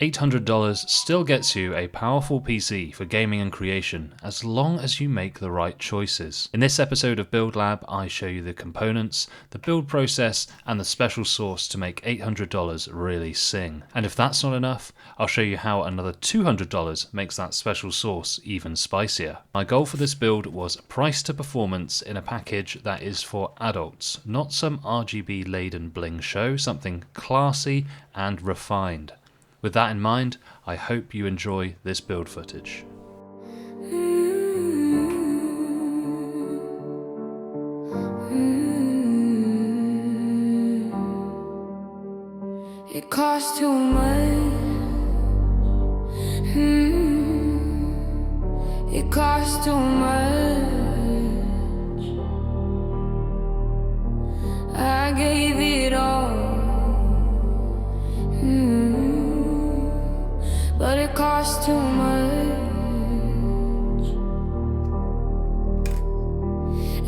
$800 still gets you a powerful PC for gaming and creation, as long as you make the right choices. In this episode of Build Lab, I show you the components, the build process, and the special sauce to make $800 really sing. And if that's not enough, I'll show you how another $200 makes that special sauce even spicier. My goal for this build was price to performance in a package that is for adults, not some RGB laden bling show, something classy and refined. With that in mind, I hope you enjoy this build footage. It costs too much. It costs too much. I gave it all. But it costs too much.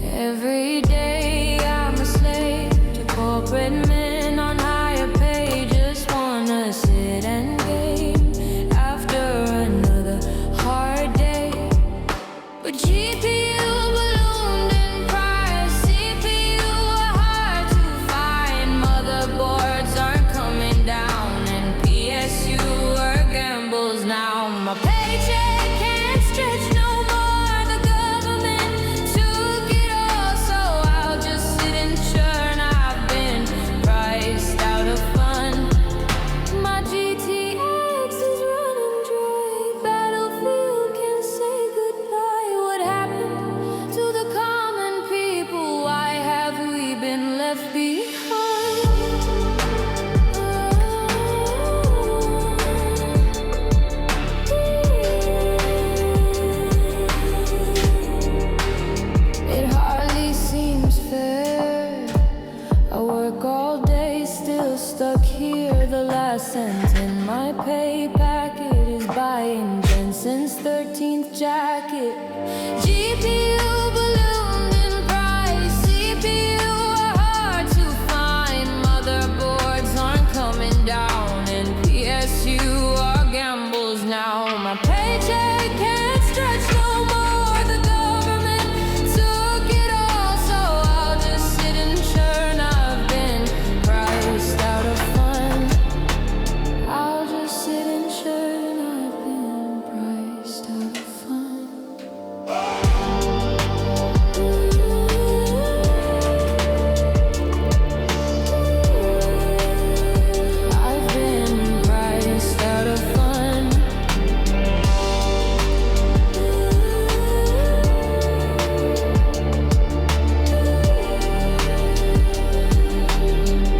Every day I'm a slave to corporate men on higher pay. Just wanna sit and game after another hard day. But GPU ballooned in price. CPU are hard to find. Motherboards aren't coming down, and PSU now. My paycheck can't stretch no more. The government took it all, so I'll just sit and churn. I've been priced out of fun. My GTX is running dry. Battlefield can say goodbye. What happened to the common people? Why have we been left behind? Stuck here, the last cent in my pay packet is buying Jensen's 13th jacket. GPU ballooned in price. CPU are hard to find. Motherboards aren't coming down, and PSU are gambles now. My paycheck can't stretch no more. The government took it all, so I'll just sit and churn. I've been priced out of fun. I'll just sit and churn. I've been priced out of fun. I've been priced out of fun.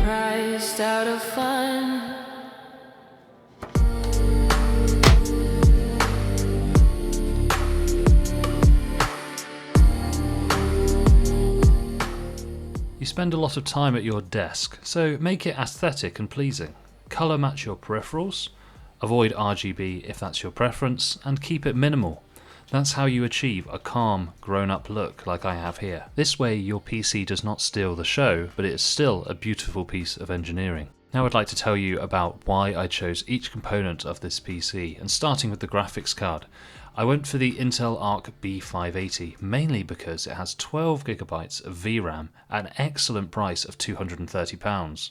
Priced out of fun. You spend a lot of time at your desk, so make it aesthetic and pleasing. Colour match your peripherals, avoid RGB if that's your preference, and keep it minimal. That's how you achieve a calm, grown-up look like I have here. This way your PC does not steal the show, but it is still a beautiful piece of engineering. Now I'd like to tell you about why I chose each component of this PC, and starting with the graphics card. I went for the Intel Arc B580 mainly because it has 12GB of VRAM at an excellent price of £230.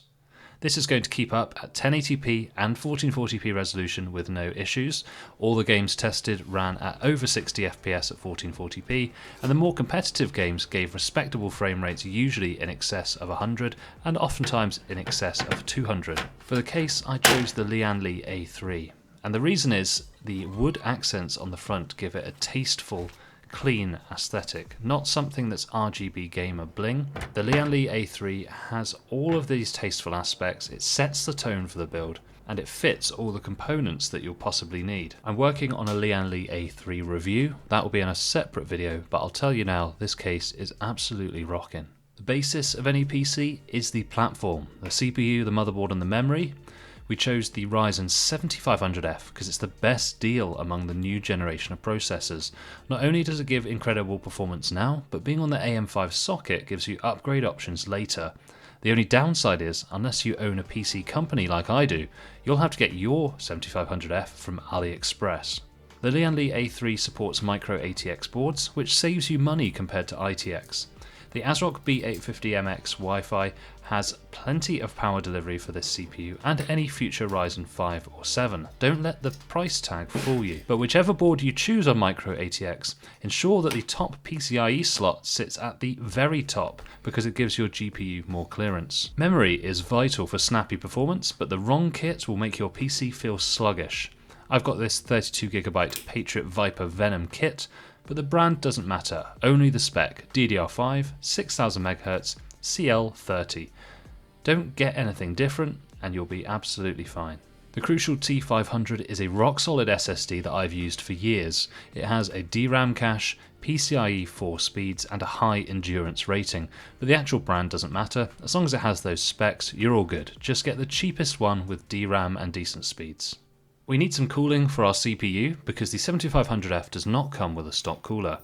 This is going to keep up at 1080p and 1440p resolution with no issues. All the games tested ran at over 60 FPS at 1440p, and the more competitive games gave respectable frame rates, usually in excess of 100 and oftentimes in excess of 200. For the case, I chose the Lian Li A3, and the reason is the wood accents on the front give it a tasteful, clean aesthetic, not something that's RGB gamer bling. The Lian Li A3 has all of these tasteful aspects, it sets the tone for the build, and it fits all the components that you'll possibly need. I'm working on a Lian Li A3 review, that will be in a separate video, but I'll tell you now, this case is absolutely rocking. The basis of any PC is the platform, the CPU, the motherboard and the memory. We chose the Ryzen 7500F because it's the best deal among the new generation of processors. Not only does it give incredible performance now, but being on the AM5 socket gives you upgrade options later. The only downside is, unless you own a PC company like I do, you'll have to get your 7500F from AliExpress. The Lian Li A3 supports micro ATX boards, which saves you money compared to ITX. The ASRock B580MX Wi-Fi has plenty of power delivery for this CPU and any future Ryzen 5 or 7. Don't let the price tag fool you. But whichever board you choose on micro ATX, ensure that the top PCIe slot sits at the very top because it gives your GPU more clearance. Memory is vital for snappy performance, but the wrong kit will make your PC feel sluggish. I've got this 32GB Patriot Viper Venom kit, but the brand doesn't matter, only the spec, DDR5, 6000MHz, CL30. Don't get anything different and you'll be absolutely fine. The Crucial T500 is a rock-solid SSD that I've used for years. It has a DRAM cache, PCIe 4 speeds and a high endurance rating, but the actual brand doesn't matter. As long as it has those specs, you're all good. Just get the cheapest one with DRAM and decent speeds. We need some cooling for our CPU because the 7500F does not come with a stock cooler.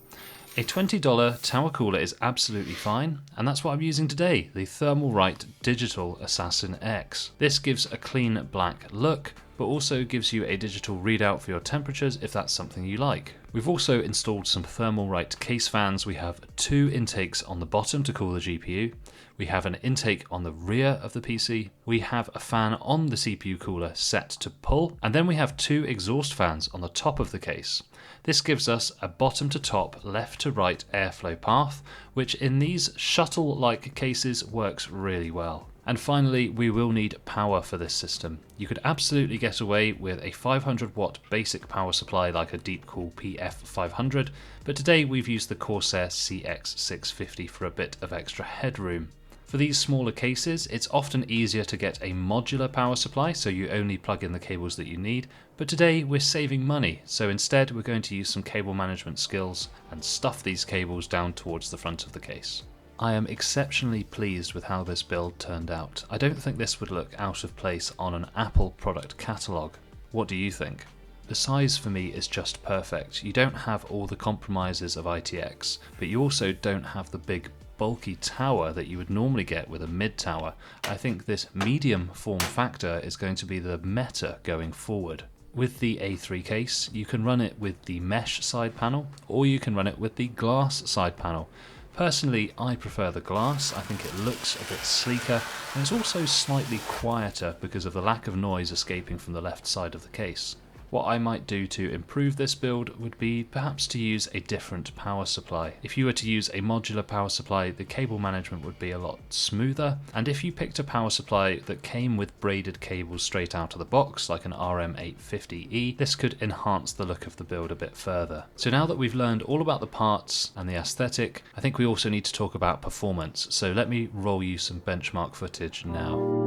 A $20 tower cooler is absolutely fine, and that's what I'm using today, the Thermalright Digital Assassin X. This gives a clean black look, but also gives you a digital readout for your temperatures if that's something you like. We've also installed some Thermalright case fans. We have 2 intakes on the bottom to cool the GPU. We have an intake on the rear of the PC. We have a fan on the CPU cooler set to pull, and then we have 2 exhaust fans on the top of the case. This gives us a bottom to top, left to right airflow path, which in these shuttle-like cases works really well. And finally, we will need power for this system. You could absolutely get away with a 500 watt basic power supply like a Deepcool PF500, but today we've used the Corsair CX650 for a bit of extra headroom. For these smaller cases, it's often easier to get a modular power supply, so you only plug in the cables that you need, but today we're saving money, so instead we're going to use some cable management skills and stuff these cables down towards the front of the case. I am exceptionally pleased with how this build turned out. I don't think this would look out of place on an Apple product catalogue. What do you think? The size for me is just perfect. You don't have all the compromises of ITX, but you also don't have the big bulky tower that you would normally get with a mid tower. I think this medium form factor is going to be the meta going forward. With the A3 case, you can run it with the mesh side panel, or you can run it with the glass side panel. Personally, I prefer the glass. I think it looks a bit sleeker, and it's also slightly quieter because of the lack of noise escaping from the left side of the case. What I might do to improve this build would be perhaps to use a different power supply. If you were to use a modular power supply, the cable management would be a lot smoother, and if you picked a power supply that came with braided cables straight out of the box, like an RM850E, this could enhance the look of the build a bit further. So now that we've learned all about the parts and the aesthetic, I think we also need to talk about performance. So let me roll you some benchmark footage now.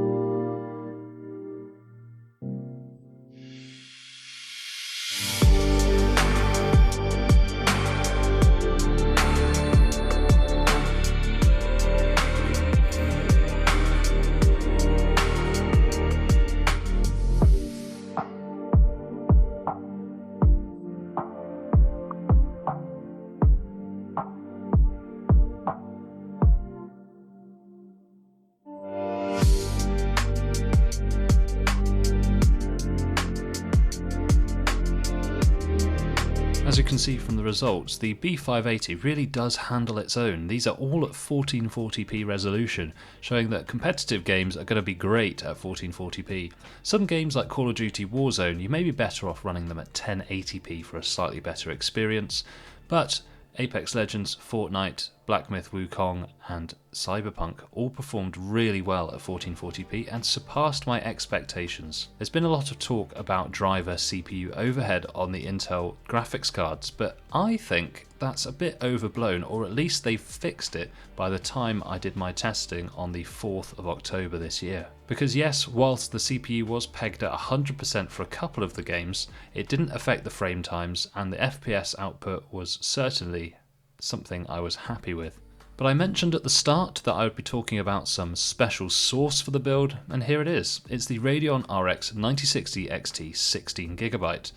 As you can see from the results, the B580 really does handle its own. These are all at 1440p resolution, showing that competitive games are going to be great at 1440p. Some games like Call of Duty Warzone, you may be better off running them at 1080p for a slightly better experience, but Apex Legends, Fortnite, Black Myth Wukong and Cyberpunk all performed really well at 1440p and surpassed my expectations. There's been a lot of talk about driver CPU overhead on the Intel graphics cards, but I think that's a bit overblown, or at least they've fixed it by the time I did my testing on the 4th of October this year. Because yes, whilst the CPU was pegged at 100% for a couple of the games, it didn't affect the frame times and the FPS output was certainly something I was happy with. But I mentioned at the start that I would be talking about some special sauce for the build, and here it is. It's the Radeon RX 9060 XT 16GB.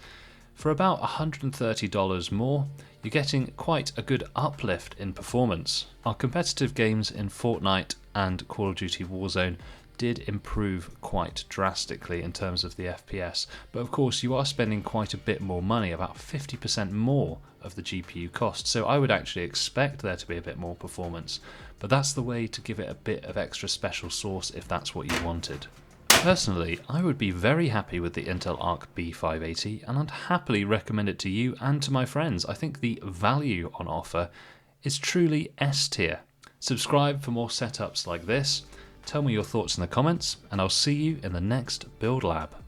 For about $130 more, you're getting quite a good uplift in performance. Our competitive games in Fortnite and Call of Duty Warzone did improve quite drastically in terms of the FPS, but of course you are spending quite a bit more money, about 50% more of the GPU cost, so I would actually expect there to be a bit more performance, but that's the way to give it a bit of extra special sauce if that's what you wanted. Personally, I would be very happy with the Intel Arc B580 and I'd happily recommend it to you and to my friends. I think the value on offer is truly S tier. Subscribe for more setups like this. Tell me your thoughts in the comments, and I'll see you in the next Build Lab.